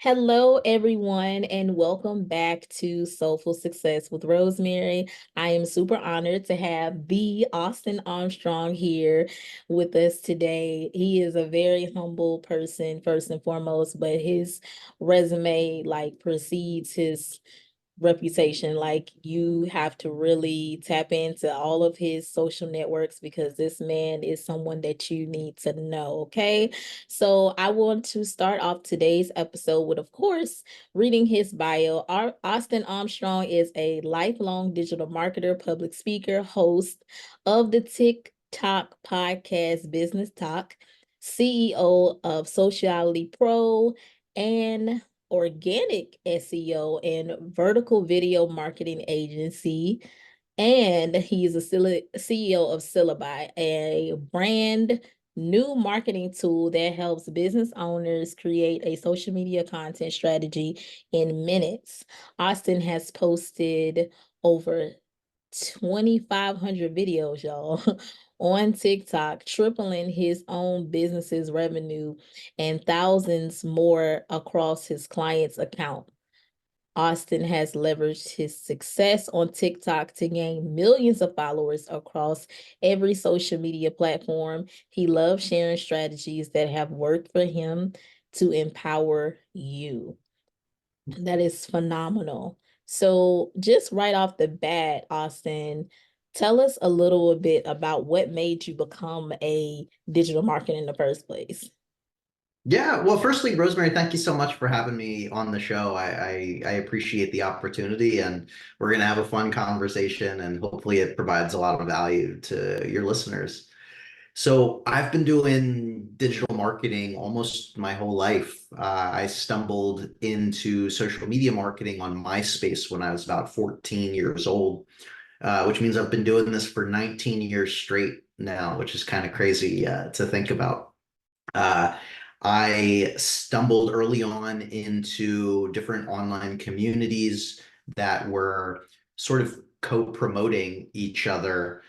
Hello, everyone, and welcome back to Soulful Success with Rosemary. I am super honored to have the Austin Armstrong here with us today. He is a very humble person, first and foremost, but his resume precedes his reputation. Like, you have to really tap into all of his social networks because this man is someone that you need to know. Okay. So I want to start off today's episode with, of course, reading his bio. Austin Armstrong is a lifelong digital marketer, public speaker, host of the TikTok podcast Business Talk, CEO of Sociality Pro, and organic SEO and vertical video marketing agency. And he's a CEO of Syllabi, a brand new marketing tool that helps business owners create a social media content strategy in minutes. Austin has posted over 2,500 videos, y'all, on TikTok, tripling his own business's revenue and thousands more across his clients' account. Austin has leveraged his success on TikTok to gain millions of followers across every social media platform. He loves sharing strategies that have worked for him to empower you. That is phenomenal. So, just right off the bat, Austin, tell us a little bit about what made you become a digital marketer in the first place. Yeah, well, firstly, Rosemary, thank you so much for having me on the show. I appreciate the opportunity, and we're going to have a fun conversation, and hopefully, it provides a lot of value to your listeners. So, I've been doing digital marketing almost my whole life. I stumbled into social media marketing on MySpace when I was about 14 years old, which means I've been doing this for 19 years straight now, which is kind of crazy to think about. Uh, I stumbled early on into different online communities that were sort of co-promoting each other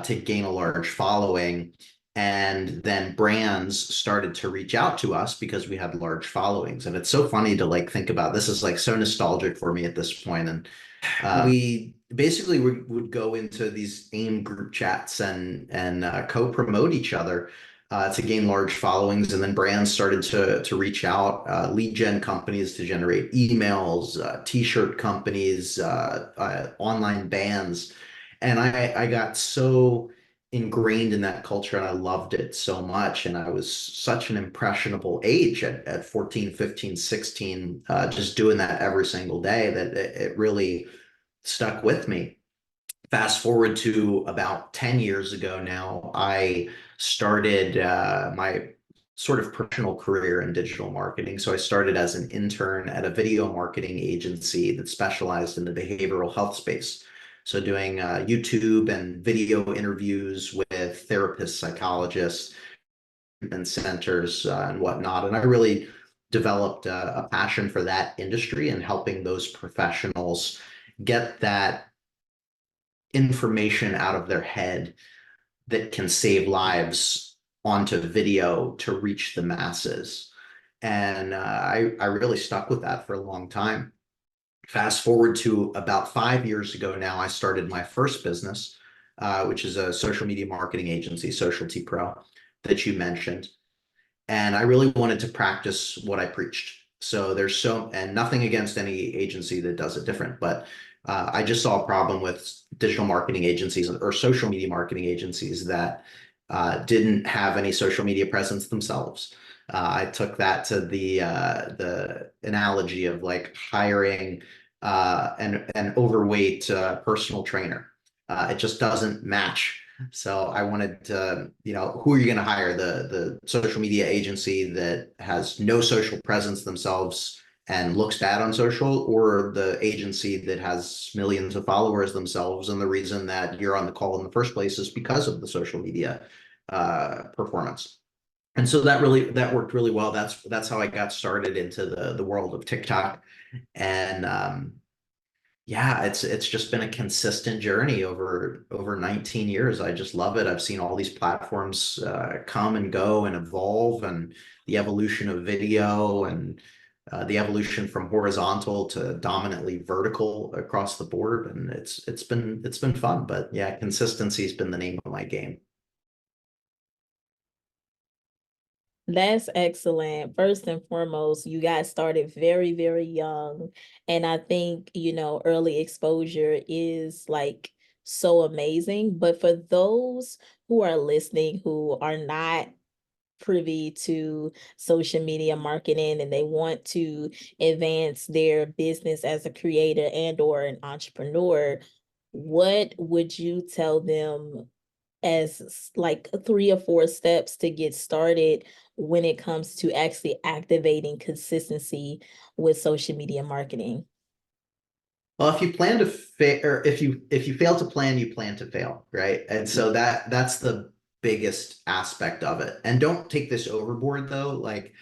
to gain a large following. And then brands started to reach out to us because we had large followings. And it's so funny to think about. This is so nostalgic for me at this point. And we basically would go into these AIM group chats and co-promote each other to gain large followings, and then brands started to reach out, lead gen companies to generate emails, t-shirt companies, online bands, and I got so ingrained in that culture and I loved it so much. And I was such an impressionable age at 14, 15, 16, just doing that every single day that it really stuck with me. Fast forward to about 10 years ago now, I started my sort of professional career in digital marketing. So I started as an intern at a video marketing agency that specialized in the behavioral health space. So doing YouTube and video interviews with therapists, psychologists, treatment centers, and whatnot. And I really developed a passion for that industry and helping those professionals get that information out of their head that can save lives onto video to reach the masses. And I really stuck with that for a long time. Fast forward to about 5 years ago now, I started my first business, which is a social media marketing agency, Socialty Pro, that you mentioned. And I really wanted to practice what I preached. So and nothing against any agency that does it different, but I just saw a problem with digital marketing agencies or social media marketing agencies that didn't have any social media presence themselves. I took that to the analogy of hiring an overweight personal trainer. It just doesn't match. So I wanted to, who are you going to hire? The social media agency that has no social presence themselves and looks bad on social, or the agency that has millions of followers themselves, and the reason that you're on the call in the first place is because of the social media performance. And so that worked really well. That's how I got started into the world of TikTok. And yeah, it's just been a consistent journey over 19 years. I just love it. I've seen all these platforms come and go and evolve, and the evolution of video, and the evolution from horizontal to dominantly vertical across the board, and it's been fun. But yeah, consistency has been the name of my game. That's excellent. First and foremost, you guys started very, very young. And I think, early exposure is like so amazing. But for those who are listening who are not privy to social media marketing and they want to advance their business as a creator and or an entrepreneur, what would you tell them as like 3 or 4 steps to get started when it comes to actually activating consistency with social media marketing? Well, if you plan to fail, or if you fail to plan, you plan to fail, right? And so that's the biggest aspect of it. And don't take this overboard though. Like,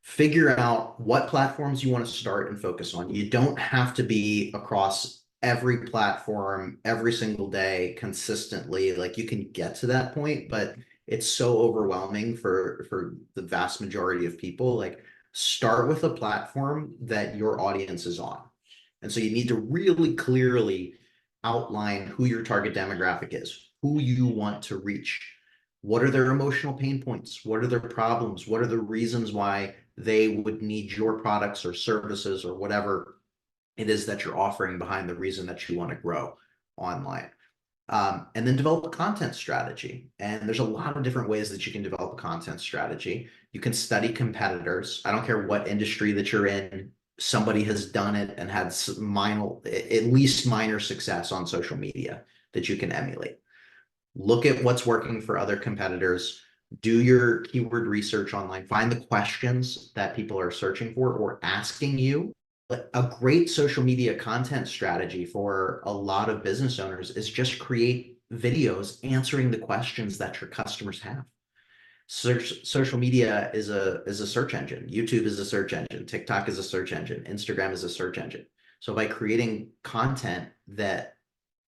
figure out what platforms you want to start and focus on. You don't have to be across every platform every single day consistently. Like, you can get to that point, but it's so overwhelming for the vast majority of people. Like, start with a platform that your audience is on. And so you need to really clearly outline who your target demographic is, who you want to reach. What are their emotional pain points? What are their problems? What are the reasons why they would need your products or services or whatever it is that you're offering behind the reason that you want to grow online? And then develop a content strategy. And there's a lot of different ways that you can develop a content strategy. You can study competitors. I don't care what industry that you're in. Somebody has done it and had at least minor success on social media that you can emulate. Look at what's working for other competitors. Do your keyword research online. Find the questions that people are searching for or asking you. A great social media content strategy for a lot of business owners is just create videos answering the questions that your customers have. Social media is a search engine. YouTube is a search engine. TikTok is a search engine. Instagram is a search engine. So by creating content that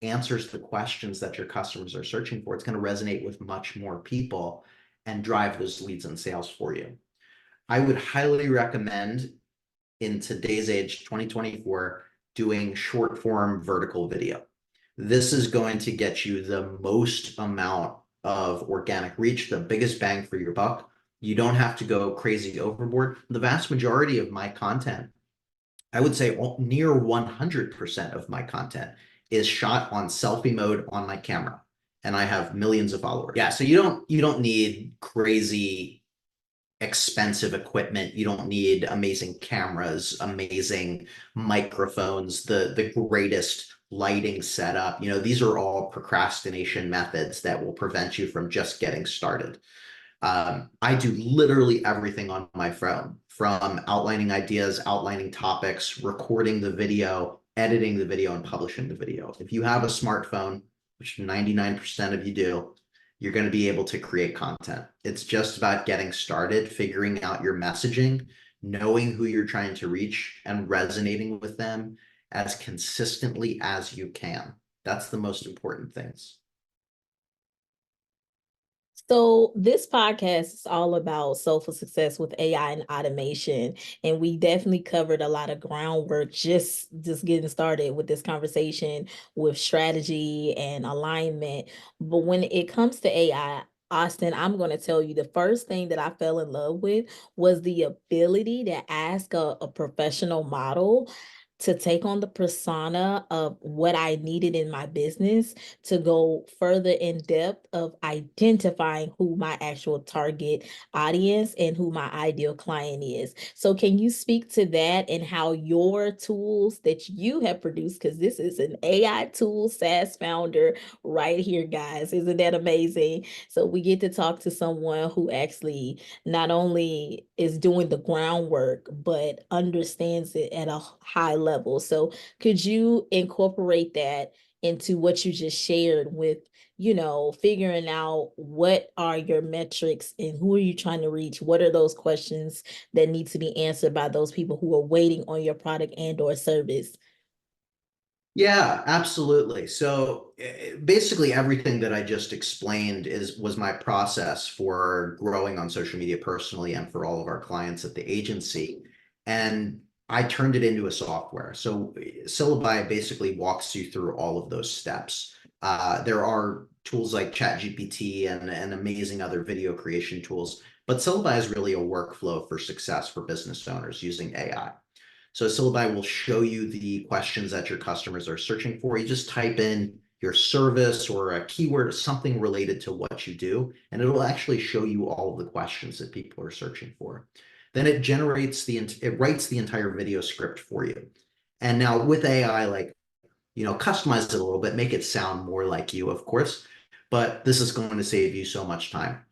answers the questions that your customers are searching for, it's going to resonate with much more people and drive those leads and sales for you. I would highly recommend, in today's age, 2024, doing short form vertical video. This is going to get you the most amount of organic reach, the biggest bang for your buck. You don't have to go crazy overboard. The vast majority of my content, I would say near 100% of my content, is shot on selfie mode on my camera. And I have millions of followers. Yeah, so you don't need crazy expensive equipment. You don't need amazing cameras, amazing microphones, the greatest lighting setup. These are all procrastination methods that will prevent you from just getting started. I do literally everything on my phone, from outlining ideas, outlining topics, recording the video, editing the video, and publishing the video. If you have a smartphone, which 99% of you do, you're going to be able to create content. It's just about getting started, figuring out your messaging, knowing who you're trying to reach, and resonating with them as consistently as you can. That's the most important things. So this podcast is all about social success with AI and automation, and we definitely covered a lot of groundwork just getting started with this conversation with strategy and alignment. But when it comes to AI, Austin, I'm going to tell you the first thing that I fell in love with was the ability to ask a professional model to take on the persona of what I needed in my business to go further in depth of identifying who my actual target audience and who my ideal client is. So can you speak to that and how your tools that you have produced, because this is an AI tool SaaS founder right here, guys. Isn't that amazing? So we get to talk to someone who actually not only is doing the groundwork, but understands it at a high level. So could you incorporate that into what you just shared with, figuring out what are your metrics and who are you trying to reach? What are those questions that need to be answered by those people who are waiting on your product and or service? Yeah, absolutely. So basically everything that I just explained was my process for growing on social media personally and for all of our clients at the agency. and I turned it into a software. So Syllabi basically walks you through all of those steps. There are tools like ChatGPT and amazing other video creation tools, but Syllabi is really a workflow for success for business owners using AI. So Syllabi will show you the questions that your customers are searching for. You just type in your service or a keyword, something related to what you do, and it will actually show you all of the questions that people are searching for. Then it writes the entire video script for you. And now with AI, like, customize it a little bit, make it sound more like you, of course, but this is going to save you so much time.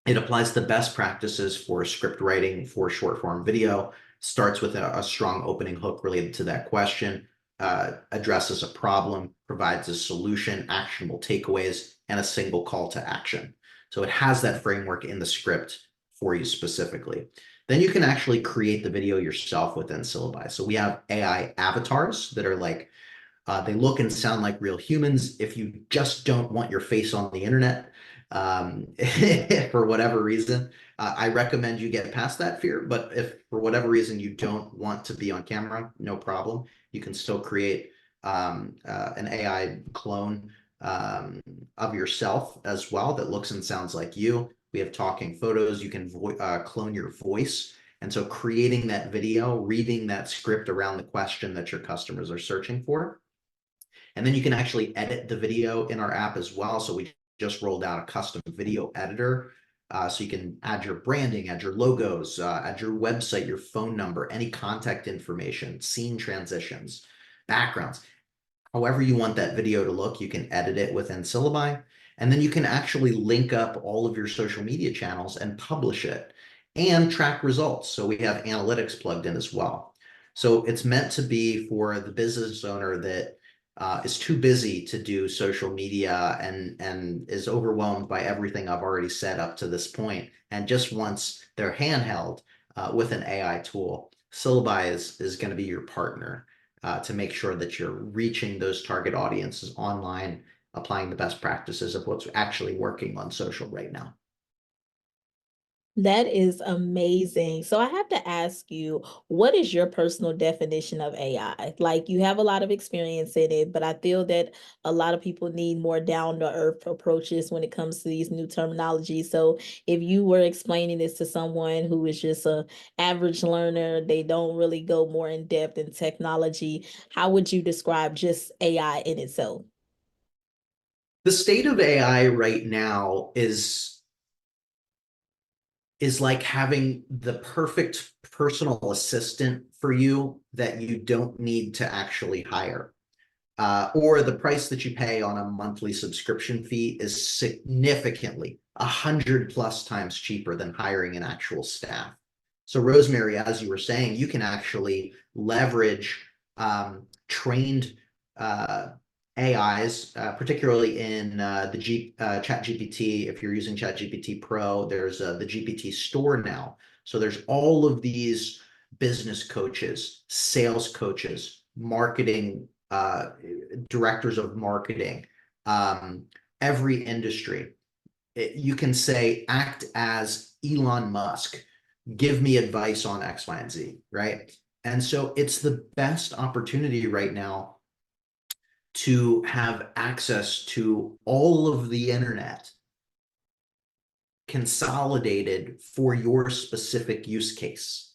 It applies the best practices for script writing for short form video, starts with a strong opening hook related to that question, addresses a problem, provides a solution, actionable takeaways, and a single call to action. So it has that framework in the script for you specifically. Then you can actually create the video yourself within Syllabi. So we have AI avatars that are like they look and sound like real humans. If you just don't want your face on the internet, um, for whatever reason, I recommend you get past that fear. But if for whatever reason you don't want to be on camera, no problem. You can still create an AI clone of yourself as well that looks and sounds like you. We have talking photos. You can clone your voice. And so creating that video, reading that script around the question that your customers are searching for, and then you can actually edit the video in our app as well. So we just rolled out a custom video editor. So you can add your branding, add your logos, add your website, your phone number, any contact information, scene transitions, backgrounds. However you want that video to look, you can edit it within Syllabi. And then you can actually link up all of your social media channels and publish it and track results. So we have analytics plugged in as well. So it's meant to be for the business owner that is too busy to do social media and is overwhelmed by everything I've already said up to this point and just wants their handheld with an AI tool. Syllabi is going to be your partner to make sure that you're reaching those target audiences online, applying the best practices of what's actually working on social right now. That is amazing. So I have to ask you, what is your personal definition of AI? Like you have a lot of experience in it, but I feel that a lot of people need more down to earth approaches when it comes to these new terminologies. So if you were explaining this to someone who is just a average learner, they don't really go more in depth in technology, how would you describe just AI in itself? The state of AI right now is like having the perfect personal assistant for you that you don't need to actually hire. Or the price that you pay on a monthly subscription fee is significantly 100+ times cheaper than hiring an actual staff. So, Rosemary, as you were saying, you can actually leverage trained uh, AIs, particularly in Chat GPT. If you're using Chat GPT Pro, there's the GPT store now. So there's all of these business coaches, sales coaches, marketing directors of marketing, um, every industry. You can say, act as Elon Musk, give me advice on X, Y, and Z, right? And so it's the best opportunity right now to have access to all of the internet consolidated for your specific use case.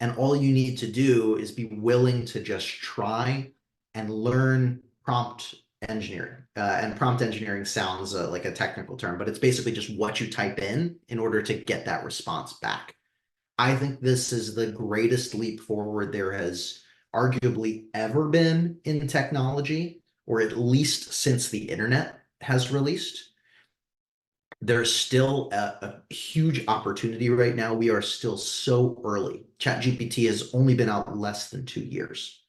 And all you need to do is be willing to just try and learn prompt engineering. And prompt engineering sounds like a technical term, but it's basically just what you type in order to get that response back. I think this is the greatest leap forward there has arguably ever been in technology, or at least since the internet has released. There's still a huge opportunity right now. We are still so early. ChatGPT has only been out less than 2 years.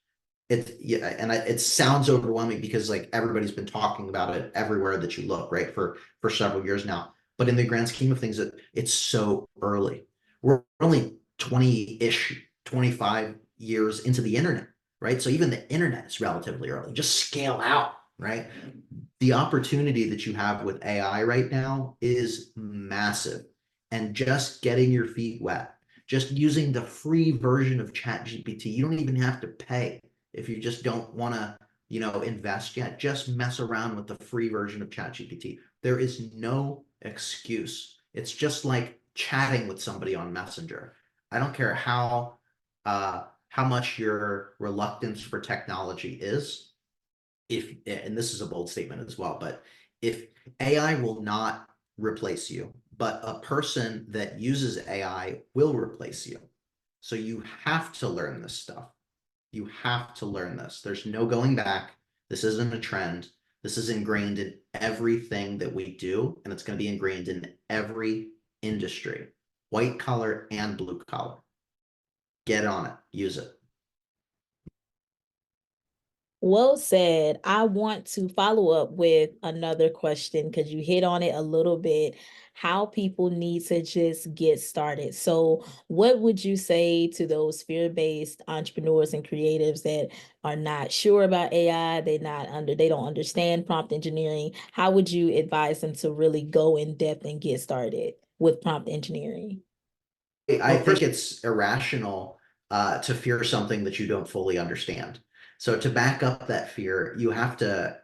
It sounds overwhelming because like everybody's been talking about it everywhere that you look, right? For several years now. But in the grand scheme of things, it's so early. We're only 20-ish, 25 years into the internet, right? So even the internet is relatively early. Just scale out, right? The opportunity that you have with AI right now is massive. And just getting your feet wet, just using the free version of ChatGPT. You don't even have to pay if you just don't want to, invest yet. Just mess around with the free version of ChatGPT. There is no excuse. It's just like chatting with somebody on Messenger. I don't care how much your reluctance for technology is. If, and this is a bold statement as well, but if AI will not replace you, but a person that uses AI will replace you. So you have to learn this stuff. You have to learn this. There's no going back. This isn't a trend. This is ingrained in everything that we do, and it's going to be ingrained in every industry, white collar and blue collar. Get on it, use it. Well said. I want to follow up with another question because you hit on it a little bit, how people need to just get started. So, what would you say to those fear-based entrepreneurs and creatives that are not sure about AI, they don't understand prompt engineering? How would you advise them to really go in depth and get started with prompt engineering? I think it's irrational to fear something that you don't fully understand. So to back up that fear, you have to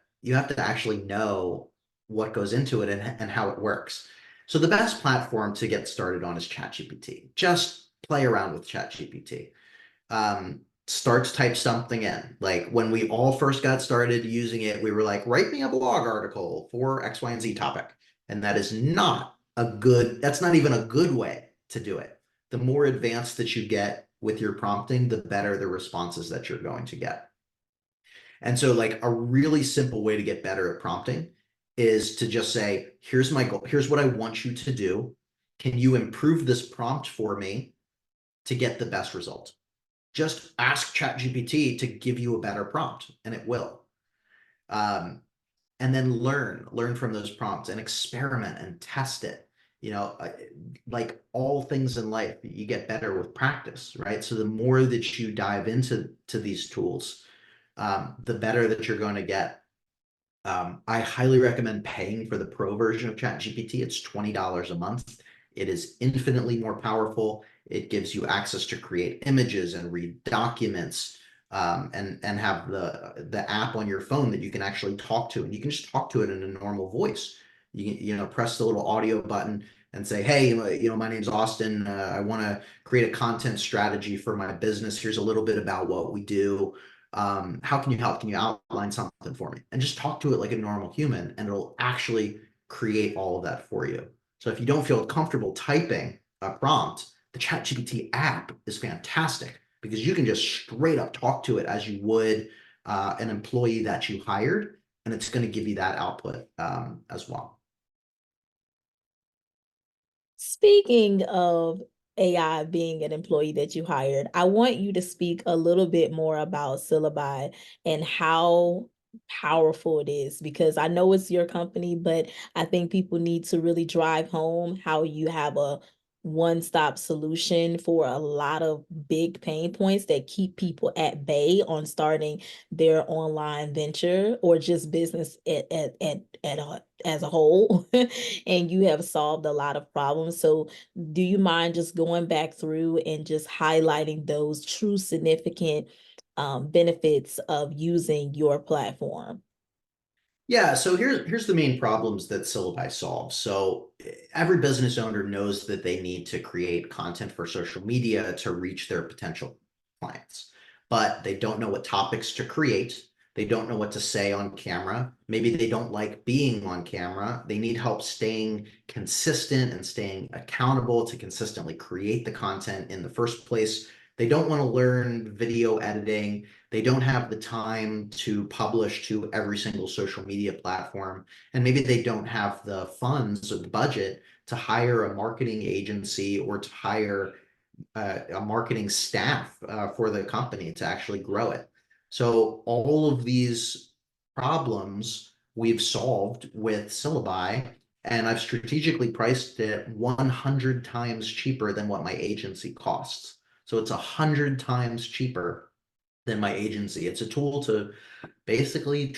actually know what goes into it and how it works. So the best platform to get started on is ChatGPT. Just play around with ChatGPT. Start to type something in. Like when we all first got started using it, we were like, write me a blog article for X, Y, and Z topic. And that's not even a good way to do it. The more advanced that you get with your prompting, the better the responses that you're going to get. And so, like, a really simple way to get better at prompting is to just say, here's my goal, here's what I want you to do. Can you improve this prompt for me to get the best result? Just ask ChatGPT to give you a better prompt, and it will. Um, and then learn from those prompts and experiment and test it. Like all things in life, you get better with practice, right? So the more that you dive into these tools, the better that you're going to get. I highly recommend paying for the pro version of ChatGPT. It's $20 a month. It is infinitely more powerful. It gives you access to create images and read documents, and have the app on your phone that you can actually talk to, and you can just talk to it in a normal voice. Press the little audio button and say, "Hey, my name's Austin. I want to create a content strategy for my business. Here's a little bit about what we do. How can you help? Can you outline something for me?" And just talk to it like a normal human, and it'll actually create all of that for you. So if you don't feel comfortable typing a prompt, the ChatGPT app is fantastic because you can just straight up talk to it as you would an employee that you hired, and it's going to give you that output as well. Speaking of AI being an employee that you hired, I want you to speak a little bit more about Syllabi and how powerful it is, because I know it's your company, but I think people need to really drive home how you have a one-stop solution for a lot of big pain points that keep people at bay on starting their online venture or just business as a whole. And you have solved a lot of problems. So do you mind just going back through and just highlighting those true significant benefits of using your platform? Yeah, so here's the main problems that Syllabi solves. So every business owner knows that they need to create content for social media to reach their potential clients, but they don't know what topics to create. They don't know what to say on camera. Maybe they don't like being on camera. They need help staying consistent and staying accountable to consistently create the content in the first place. They don't want to learn video editing. They don't have the time to publish to every single social media platform. And maybe they don't have the funds or the budget to hire a marketing agency or to hire a marketing staff for the company to actually grow it. So all of these problems we've solved with Syllabi, and I've strategically priced it 100 times cheaper than what my agency costs. So it's 100 times cheaper than my agency. It's a tool to basically,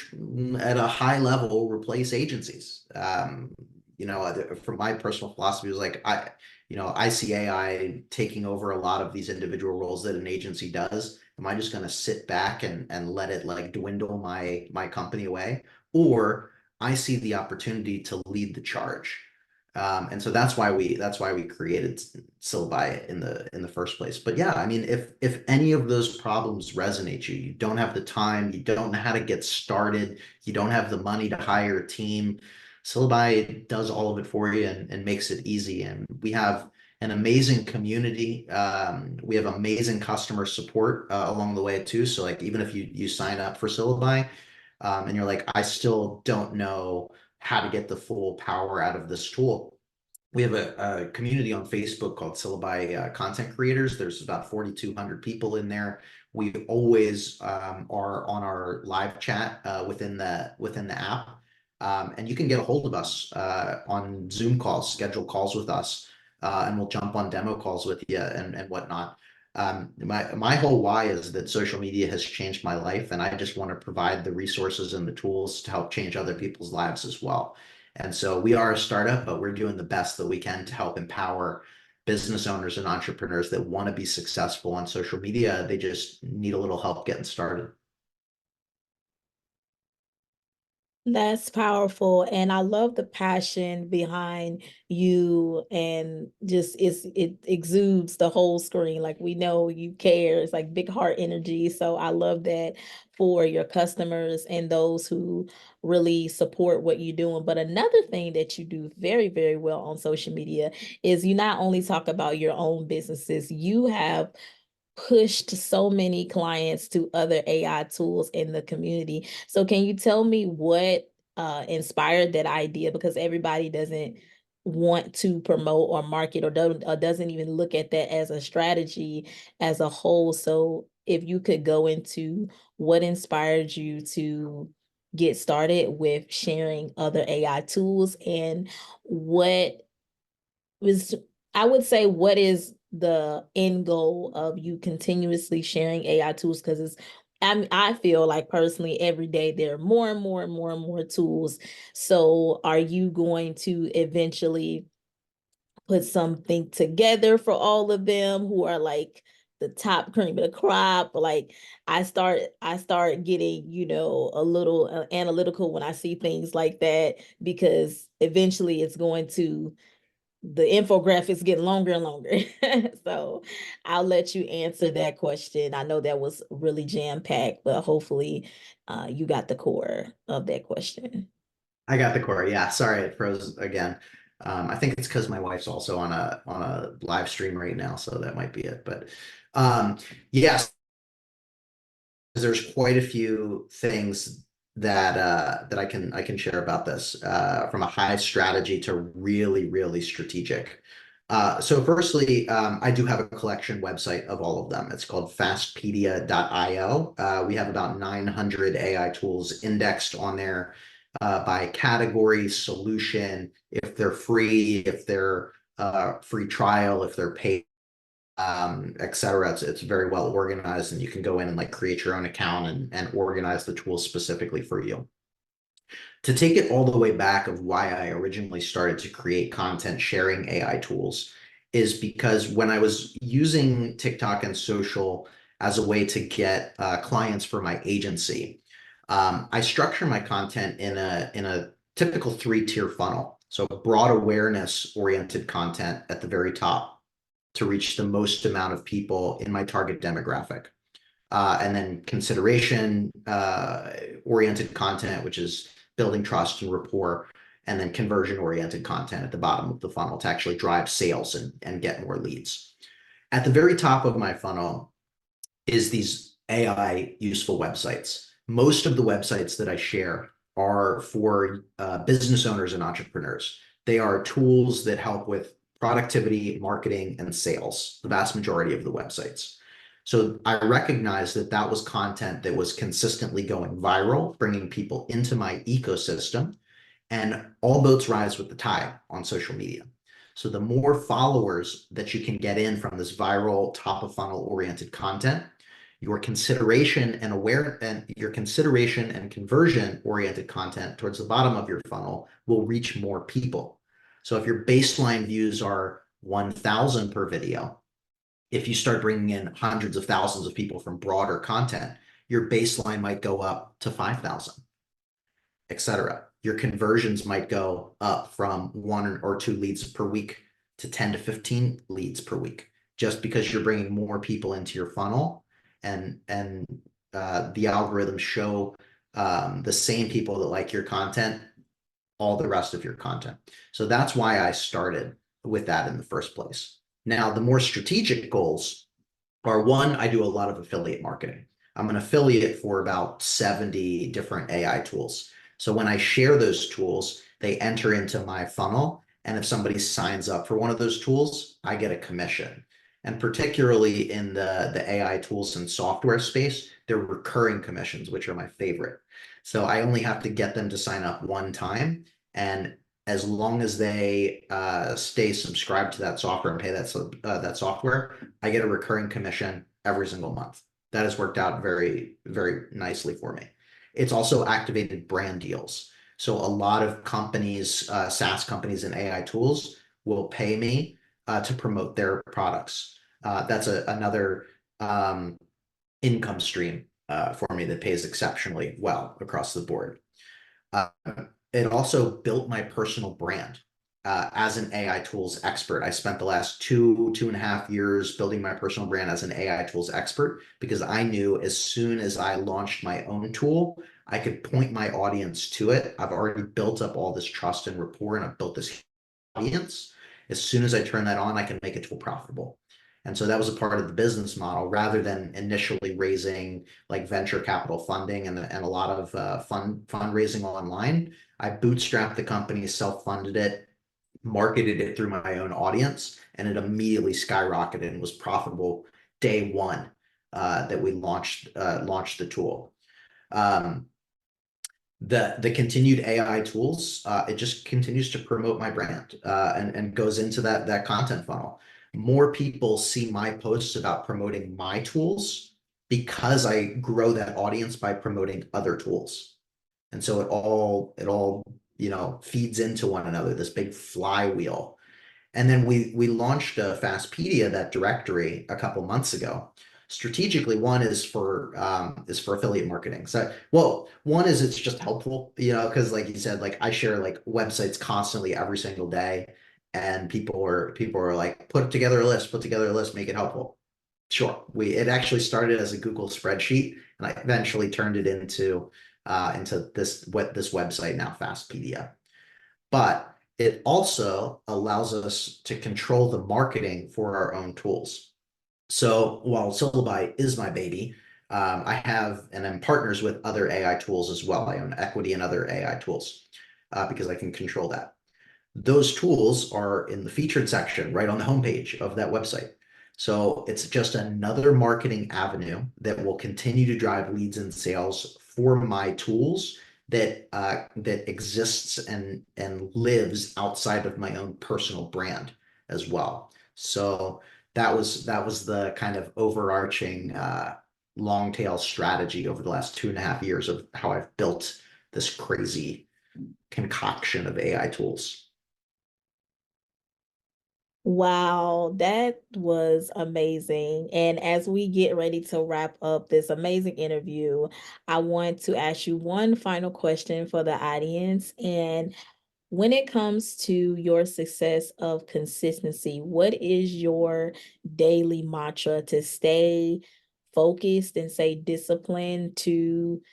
at a high level, replace agencies. From my personal philosophy, was like, I see AI taking over a lot of these individual roles that an agency does. Am I just going to sit back and let it like dwindle my company away? Or I see the opportunity to lead the charge. And so that's why we created Syllabi in the first place. But yeah, I mean, if any of those problems resonate you, you don't have the time, you don't know how to get started, you don't have the money to hire a team, Syllabi does all of it for you and makes it easy. And we have an amazing community. We have amazing customer support along the way too. So like even if you sign up for Syllabi, and you're like, I still don't know how to get the full power out of this tool. We have a community on Facebook called Syllabi Content Creators. There's about 4,200 people in there. We always are on our live chat within the app, and you can get a hold of us on Zoom calls, schedule calls with us, and we'll jump on demo calls with you and whatnot. My whole why is that social media has changed my life, and I just want to provide the resources and the tools to help change other people's lives as well. And so we are a startup, but we're doing the best that we can to help empower business owners and entrepreneurs that want to be successful on social media. They just need a little help getting started. That's powerful. And I love the passion behind you and just it exudes the whole screen. Like we know you care. It's like big heart energy. So I love that for your customers and those who really support what you're doing. But another thing that you do very, very well on social media is you not only talk about your own businesses, you have pushed so many clients to other AI tools in the community. So can you tell me what inspired that idea? Because everybody doesn't want to promote or market or doesn't even look at that as a strategy as a whole. So if you could go into what inspired you to get started with sharing other AI tools and what was I would say what is the end goal of you continuously sharing AI tools? Because I feel like personally every day there are more and more and more and more tools. So are you going to eventually put something together for all of them who are like the top cream of the crop? Like I start getting, a little analytical when I see things like that because eventually it's going to the infographics get longer and longer. So I'll let you answer that question. I know that was really jam-packed, but hopefully you got the core of that question. I got the core. Yeah, sorry it froze again. I think it's because my wife's also on a live stream right now, so that might be it. But um, yes, there's quite a few things that I can share about this from a high strategy to really, really strategic. So firstly, I do have a collection website of all of them. It's called fastpedia.io. We have about 900 AI tools indexed on there by category, solution, if they're free, if they're free trial, if they're paid, et cetera. It's very well organized, and you can go in and like create your own account and organize the tools specifically for you. To take it all the way back of why I originally started to create content sharing AI tools is because when I was using TikTok and social as a way to get clients for my agency, I structure my content in a typical three-tier funnel. So broad awareness oriented content at the very top to reach the most amount of people in my target demographic. And then consideration oriented content, which is building trust and rapport, and then conversion oriented content at the bottom of the funnel to actually drive sales and get more leads. At the very top of my funnel is these AI useful websites. Most of the websites that I share are for business owners and entrepreneurs. They are tools that help with productivity, marketing, and sales, the vast majority of the websites. So I recognized that that was content that was consistently going viral, bringing people into my ecosystem, and all boats rise with the tide on social media. So the more followers that you can get in from this viral top of funnel oriented content, your consideration and conversion oriented content towards the bottom of your funnel will reach more people. So if your baseline views are 1,000 per video. If you start bringing in hundreds of thousands of people from broader content, your baseline might go up to 5,000, etc. Your conversions might go up from 1 or 2 leads per week to 10 to 15 leads per week, just because you're bringing more people into your funnel, and the algorithms show the same people that like your content all the rest of your content. So that's why I started with that in the first place. Now, the more strategic goals are: one, I do a lot of affiliate marketing. I'm an affiliate for about 70 different AI tools. So when I share those tools, they enter into my funnel. And if somebody signs up for one of those tools, I get a commission. And particularly in the AI tools and software space, they're recurring commissions, which are my favorite. So I only have to get them to sign up one time. And as long as they stay subscribed to that software and pay that software, I get a recurring commission every single month. That has worked out very, very nicely for me. It's also activated brand deals. So a lot of companies, SaaS companies and AI tools will pay me to promote their products. That's another income stream for me that pays exceptionally well across the board. Uh, it also built my personal brand as an AI tools expert. I spent the last 2.5 years building my personal brand as an AI tools expert, because I knew as soon as I launched my own tool, I could point my audience to it. I've already built up all this trust and rapport, and I've built this audience. As soon as I turn that on, I can make a tool profitable. And so that was a part of the business model, rather than initially raising like venture capital funding and a lot of fundraising online. I bootstrapped the company, self-funded it, marketed it through my own audience, and it immediately skyrocketed and was profitable day one that we launched the tool. Um, the continued AI tools, it just continues to promote my brand and goes into that content funnel. More people see my posts about promoting my tools because I grow that audience by promoting other tools. And so it all feeds into one another, this big flywheel. And then we launched Fastpedia, that directory, a couple months ago. Strategically, one is for affiliate marketing. So, well, one is it's just helpful, because like you said, like I share like websites constantly every single day, and people are like, put together a list, make it helpful. Sure. It actually started as a Google spreadsheet, and I eventually turned it into this website now, Fastpedia. But it also allows us to control the marketing for our own tools. So while Syllabi is my baby, I have and I'm partners with other AI tools as well. I own equity in other AI tools because I can control that. Those tools are in the featured section right on the homepage of that website. So it's just another marketing avenue that will continue to drive leads and sales for my tools, that exists and lives outside of my own personal brand as well. So that was the kind of overarching long tail strategy over the last 2.5 years of how I've built this crazy concoction of AI tools. Wow, that was amazing. And as we get ready to wrap up this amazing interview, I want to ask you one final question for the audience. And when it comes to your success of consistency, what is your daily mantra to stay focused and stay disciplined to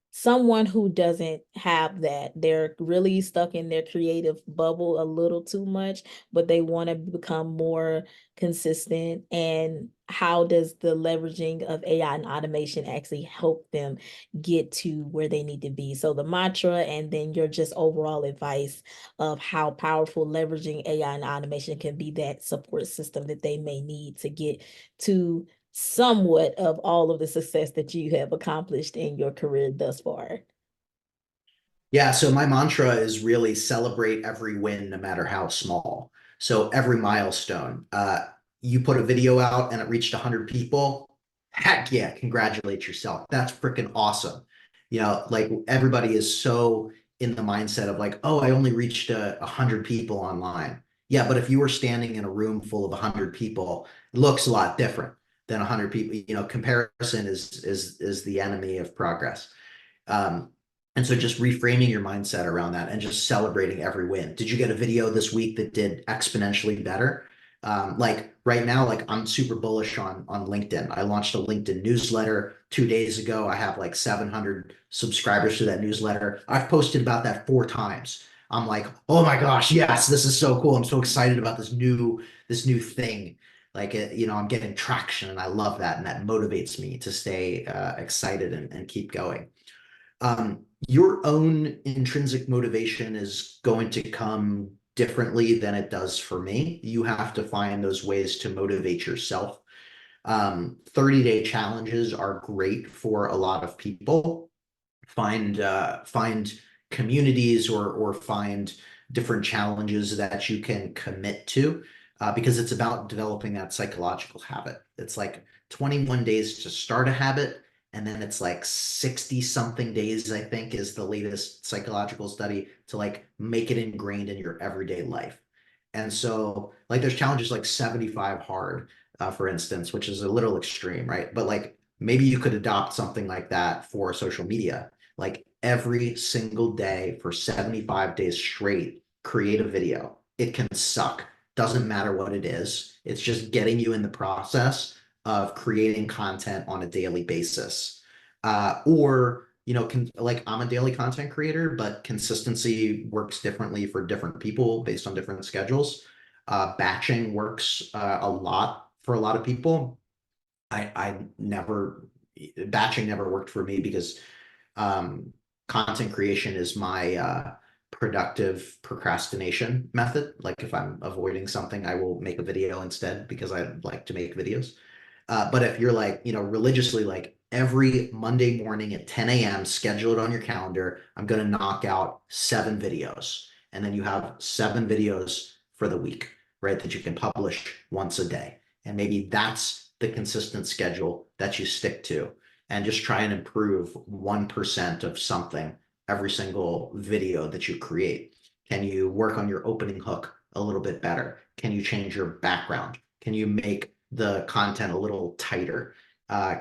someone who doesn't have that? They're really stuck in their creative bubble a little too much, but they want to become more consistent. And how does the leveraging of AI and automation actually help them get to where they need to be? So the mantra, and then your just overall advice of how powerful leveraging AI and automation can be that support system that they may need to get to somewhat of all of the success that you have accomplished in your career thus far. Yeah, so my mantra is really celebrate every win, no matter how small. So every milestone. You put a video out and it reached 100 people. Heck yeah, congratulate yourself. That's freaking awesome. Like everybody is so in the mindset of like, oh, I only reached 100 people online. Yeah, but if you were standing in a room full of 100 people, it looks a lot different than 100 people. You know, comparison is the enemy of progress. Um, and so just reframing your mindset around that and just celebrating every win. Did you get a video this week that did exponentially better? Like right now, like I'm super bullish on LinkedIn. I launched a LinkedIn newsletter 2 days ago. I have like 700 subscribers to that newsletter. I've posted about that 4 times. I'm like, oh my gosh, yes, this is so cool. I'm so excited about this new thing. Like I'm getting traction, and I love that, and that motivates me to stay excited and keep going. Your own intrinsic motivation is going to come differently than it does for me. You have to find those ways to motivate yourself. 30-day challenges are great for a lot of people. Find communities or find different challenges that you can commit to, because it's about developing that psychological habit. It's like 21 days to start a habit, and then it's like 60 something days, I think, is the latest psychological study to like make it ingrained in your everyday life. And so, like, there's challenges like 75 hard, for instance, which is a little extreme, right? But like, maybe you could adopt something like that for social media, like every single day for 75 days straight, create a video. It can suck. Doesn't matter what it is. It's just getting you in the process of creating content on a daily basis. Like I'm a daily content creator, but consistency works differently for different people based on different schedules. Batching works a lot for a lot of people. I never Batching never worked for me because um, content creation is my productive procrastination method. Like if I'm avoiding something, I will make a video instead because I like to make videos. But if you're like, religiously, like every Monday morning at 10 a.m., schedule it on your calendar. I'm going to knock out 7 videos. And then you have 7 videos for the week, right? That you can publish once a day. And maybe that's the consistent schedule that you stick to, and just try and improve 1% of something every single video that you create. Can you work on your opening hook a little bit better? Can you change your background? Can you make the content a little tighter?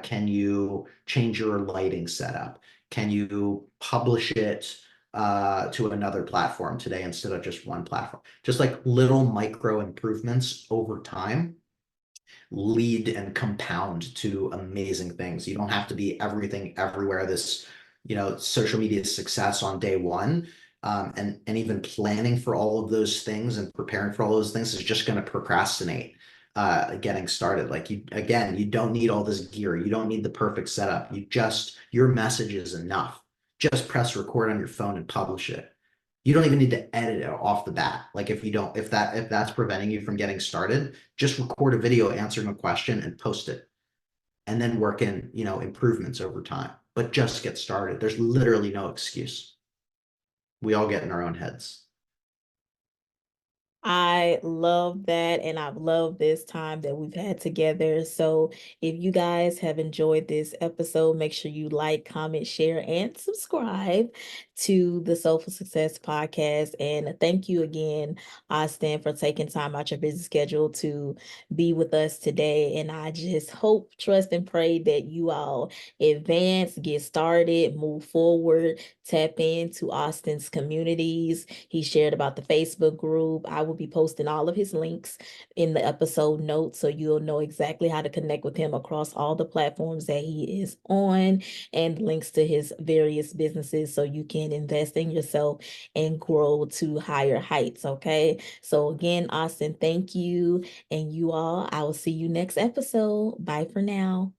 Can you change your lighting setup? Can you publish it to another platform today instead of just one platform? Just like little micro improvements over time lead and compound to amazing things. You don't have to be everything everywhere. This, social media success on day one. And even planning for all of those things and preparing for all those things is just going to procrastinate getting started. Like you don't need all this gear. You don't need the perfect setup. Your message is enough. Just press record on your phone and publish it. You don't even need to edit it off the bat. Like if that's preventing you from getting started, just record a video answering a question and post it, and then work in, improvements over time. But just get started. There's literally no excuse. We all get in our own heads. I love that, and I've loved this time that we've had together. So, if you guys have enjoyed this episode, make sure you like, comment, share, and subscribe to the Soulful Success Podcast. And thank you again, Austin, for taking time out your busy schedule to be with us today. And I just hope, trust, and pray that you all advance, get started, move forward, tap into Austin's communities. He shared about the Facebook group. I will be posting all of his links in the episode notes so you'll know exactly how to connect with him across all the platforms that he is on, and links to his various businesses so you can invest in yourself and grow to higher heights. Okay. So, again, Austin, thank you. And you all, I will see you next episode. Bye for now.